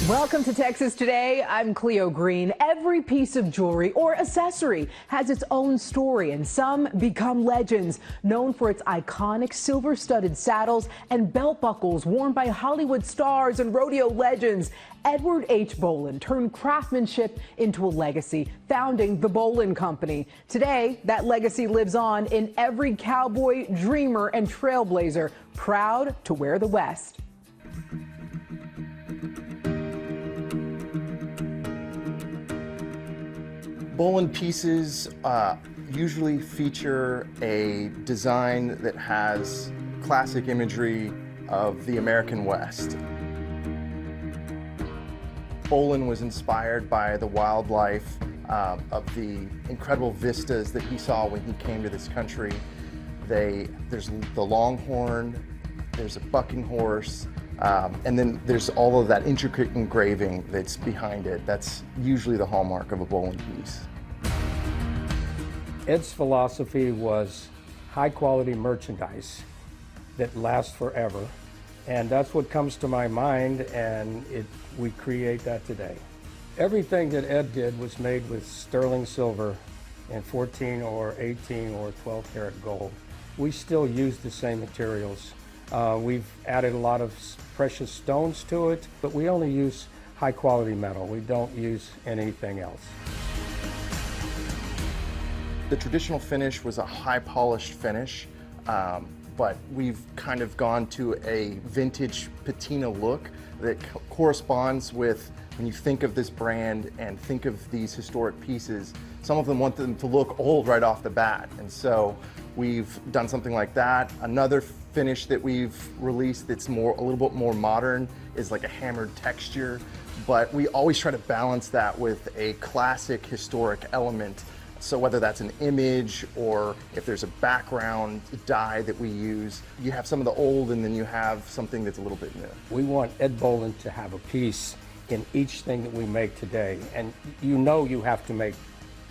Welcome to Texas Today. I'm Cleo Green. Every piece of jewelry or accessory has its own story, and some become legends. Known for its iconic silver-studded saddles and belt buckles worn by Hollywood stars and rodeo legends, Edward H. Bohlin turned craftsmanship into a legacy, founding the Bohlin Company. Today, that legacy lives on in every cowboy, dreamer, and trailblazer proud to wear the West. Bohlin pieces usually feature a design that has classic imagery of the American West. Bohlin was inspired by the wildlife of the incredible vistas that he saw when he came to this country. There's the longhorn, there's a bucking horse, and then there's all of that intricate engraving that's behind it. That's usually the hallmark of a Bohlin piece. Ed's philosophy was high quality merchandise that lasts forever. And that's what comes to my mind, and we create that today. Everything that Ed did was made with sterling silver and 14 or 18 or 12 karat gold. We still use the same materials. We've added a lot of precious stones to it, but we only use high quality metal. We don't use anything else. The traditional finish was a high polished finish, but we've kind of gone to a vintage patina look that corresponds with, when you think of this brand and think of these historic pieces, some of them want them to look old right off the bat. And so we've done something like that. Another finish that we've released that's a little bit more modern is like a hammered texture, but we always try to balance that with a classic historic element. So whether that's an image or if there's a background dye that we use, you have some of the old and then you have something that's a little bit new. We want Ed Bohlin to have a piece in each thing that we make today. And you know you have to make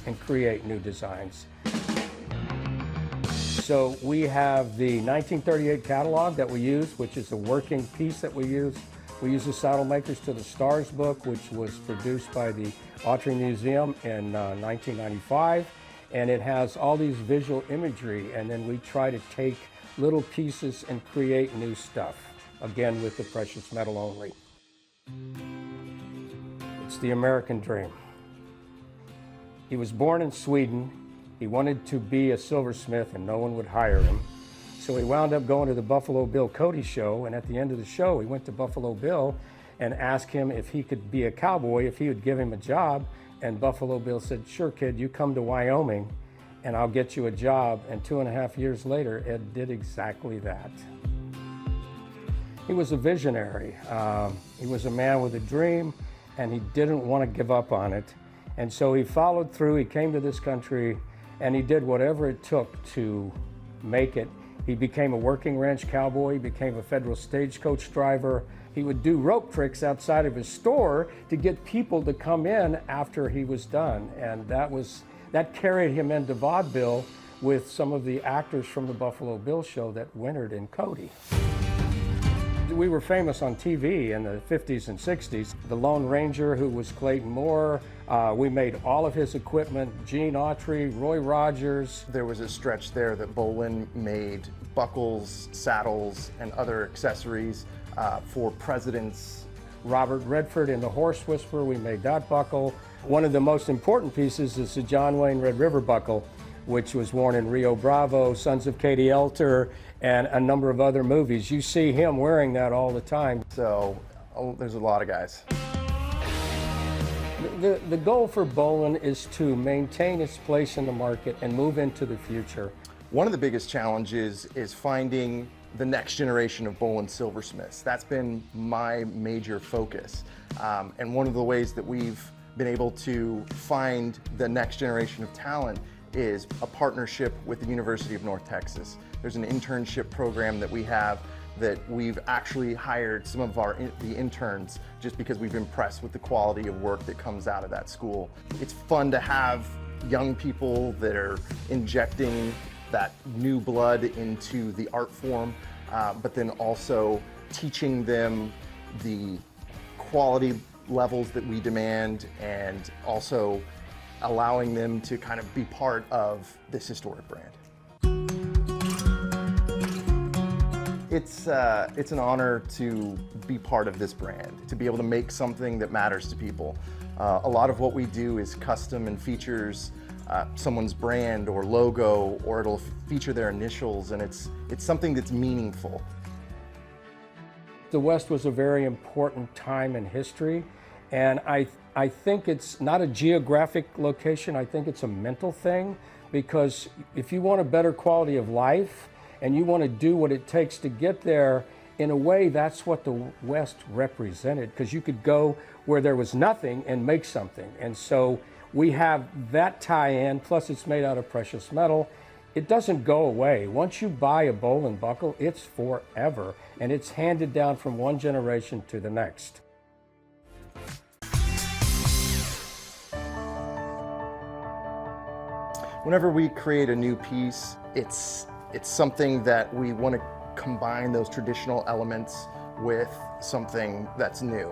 and create new designs. So we have the 1938 catalog that we use, which is a working piece that we use. We use the Saddle Makers to the Stars book, which was produced by the Autry Museum in 1995. And it has all these visual imagery, and then we try to take little pieces and create new stuff, again with the precious metal only. It's the American dream. He was born in Sweden. He wanted to be a silversmith and no one would hire him. So he wound up going to the Buffalo Bill Cody show, and at the end of the show, he went to Buffalo Bill and asked him if he could be a cowboy, if he would give him a job. And Buffalo Bill said, "Sure, kid, you come to Wyoming and I'll get you a job." And 2.5 years later, Ed did exactly that. He was a visionary. He was a man with a dream, and he didn't want to give up on it. And so he followed through. He came to this country and he did whatever it took to make it. He became a working ranch cowboy, became a federal stagecoach driver. He would do rope tricks outside of his store to get people to come in after he was done. And that carried him into vaudeville with some of the actors from the Buffalo Bill show that wintered in Cody. We were famous on TV in the 50s and 60s. The Lone Ranger, who was Clayton Moore, we made all of his equipment, Gene Autry, Roy Rogers. There was a stretch there that Bohlin made buckles, saddles, and other accessories for presidents. Robert Redford in the Horse Whisperer, we made that buckle. One of the most important pieces is the John Wayne Red River buckle, which was worn in Rio Bravo, Sons of Katie Elter, and a number of other movies. You see him wearing that all the time. So there's a lot of guys. The goal for Bohlin is to maintain its place in the market and move into the future. One of the biggest challenges is finding the next generation of Bohlin silversmiths. That's been my major focus. And one of the ways that we've been able to find the next generation of talent is a partnership with the University of North Texas. There's an internship program that we have that we've actually hired some of the interns just because we've been impressed with the quality of work that comes out of that school. It's fun to have young people that are injecting that new blood into the art form, but then also teaching them the quality levels that we demand, and also allowing them to kind of be part of this historic brand. It's an honor to be part of this brand, to be able to make something that matters to people. A lot of what we do is custom and features someone's brand or logo, or it'll feature their initials, and it's something that's meaningful. The West was a very important time in history, and I think it's not a geographic location, I think it's a mental thing, because if you want a better quality of life and you want to do what it takes to get there, in a way that's what the West represented, because you could go where there was nothing and make something. And so we have that tie-in, plus it's made out of precious metal. It doesn't go away. Once you buy a Bohlin buckle, it's forever, and it's handed down from one generation to the next. Whenever we create a new piece, it's something that we want to combine those traditional elements with something that's new.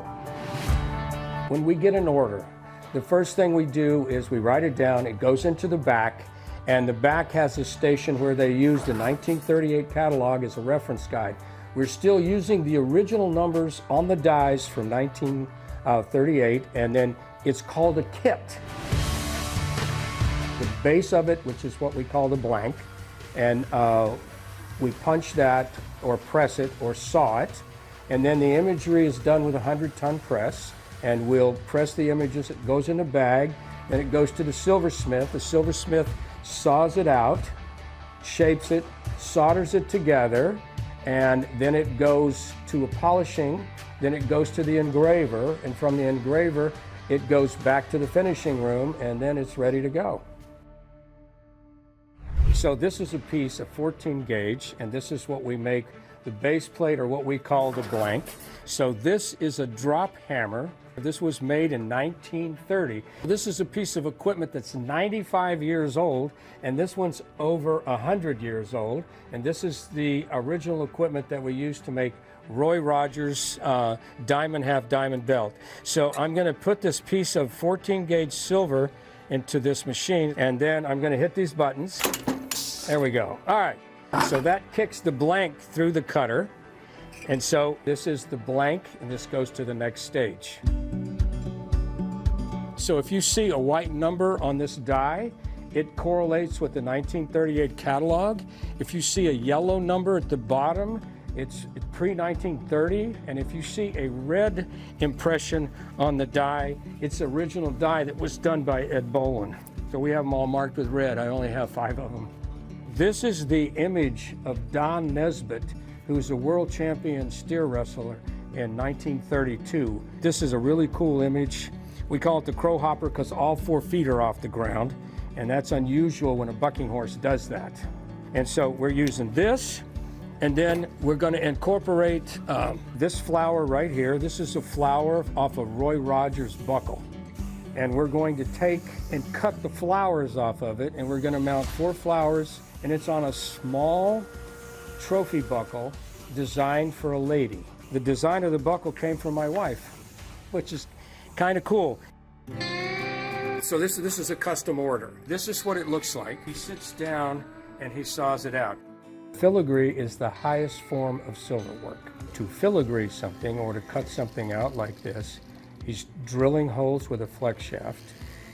When we get an order, the first thing we do is we write it down, it goes into the back, and the back has a station where they used the 1938 catalog as a reference guide. We're still using the original numbers on the dies from 1938, and then it's called a kit. The base of it, which is what we call the blank, and we punch that or press it or saw it, and then the imagery is done with a 100-ton press, and we'll press the images. It goes in a bag, then it goes to the silversmith. The silversmith saws it out, shapes it, solders it together, and then it goes to a polishing, then it goes to the engraver, and from the engraver it goes back to the finishing room, and then it's ready to go. So this is a piece of 14 gauge, and this is what we make the base plate, or what we call the blank. So this is a drop hammer. This was made in 1930. This is a piece of equipment that's 95 years old, and this one's over 100 years old. And this is the original equipment that we used to make Roy Rogers diamond half diamond belt. So I'm going to put this piece of 14 gauge silver into this machine, and then I'm going to hit these buttons. There we go. All right. So that kicks the blank through the cutter. And so this is the blank, and this goes to the next stage. So if you see a white number on this die, it correlates with the 1938 catalog. If you see a yellow number at the bottom, it's pre-1930. And if you see a red impression on the die, it's original die that was done by Ed Bohlin. So we have them all marked with red. I only have 5 of them. This is the image of Don Nesbitt, who's a world champion steer wrestler in 1932. This is a really cool image. We call it the crow hopper because all 4 feet are off the ground, and that's unusual when a bucking horse does that. And so we're using this, and then we're going to incorporate this flower right here. This is a flower off of Roy Rogers buckle. And we're going to take and cut the flowers off of it, and we're going to mount 4 flowers, and it's on a small trophy buckle designed for a lady. The design of the buckle came from my wife, which is kind of cool. So this is a custom order. This is what it looks like. He sits down and he saws it out. Filigree is the highest form of silver work. To filigree something, or to cut something out like this, he's drilling holes with a flex shaft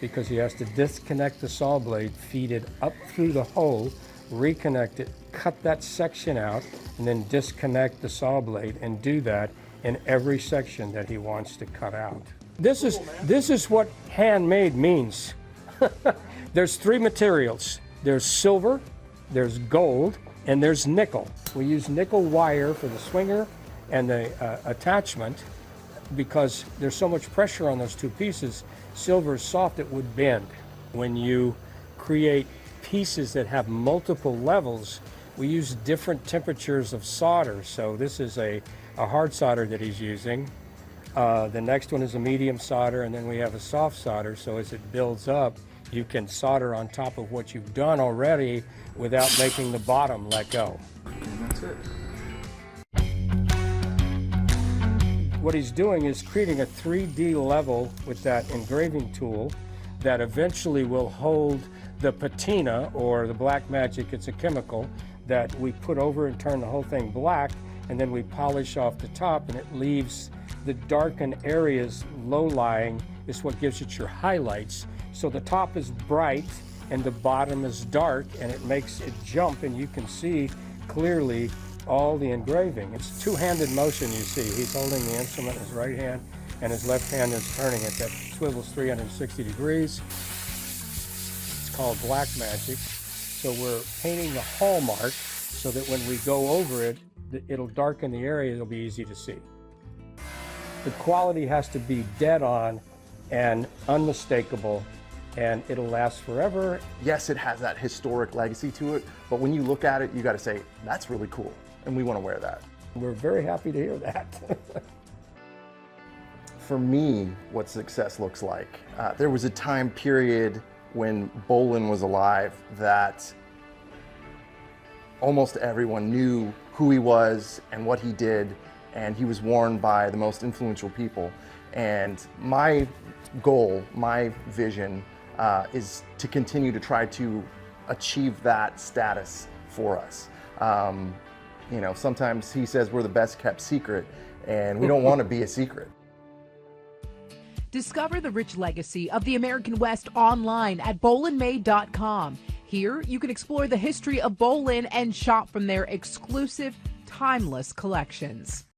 because he has to disconnect the saw blade, feed it up through the hole, reconnect it, cut that section out, and then disconnect the saw blade, and do that in every section that he wants to cut out. This is what handmade means. There's 3 materials. There's silver, there's gold, and there's nickel. We use nickel wire for the swinger and the attachment because there's so much pressure on those 2 pieces. Silver is soft, it would bend. When you create pieces that have multiple levels, we use different temperatures of solder. So this is a hard solder that he's using. The next one is a medium solder, and then we have a soft solder. So as it builds up, you can solder on top of what you've done already without making the bottom let go. And that's it. what he's doing is creating a 3D level with that engraving tool that eventually will hold the patina, or the black magic. It's a chemical that we put over and turn the whole thing black, and then we polish off the top, and it leaves the darkened areas low-lying. Is what gives it your highlights. So the top is bright and the bottom is dark, and it makes it jump, and you can see clearly all the engraving. It's two-handed motion, you see. He's holding the instrument in his right hand, and his left hand is turning it. That swivels 360 degrees. It's called black magic. So we're painting the hallmark so that when we go over it, it'll darken the area, it'll be easy to see. The quality has to be dead on and unmistakable, and it'll last forever. Yes, it has that historic legacy to it, but when you look at it, you got to say, that's really cool, and we want to wear that. We're very happy to hear that. For me, what success looks like, there was a time period when Bohlin was alive that almost everyone knew who he was and what he did, and he was worn by the most influential people. And my goal, my vision, is to continue to try to achieve that status for us. You know, sometimes he says we're the best kept secret, and we don't want to be a secret. Discover the rich legacy of the American West online at BohlinMade.com. Here, you can explore the history of Bohlin and shop from their exclusive, timeless collections.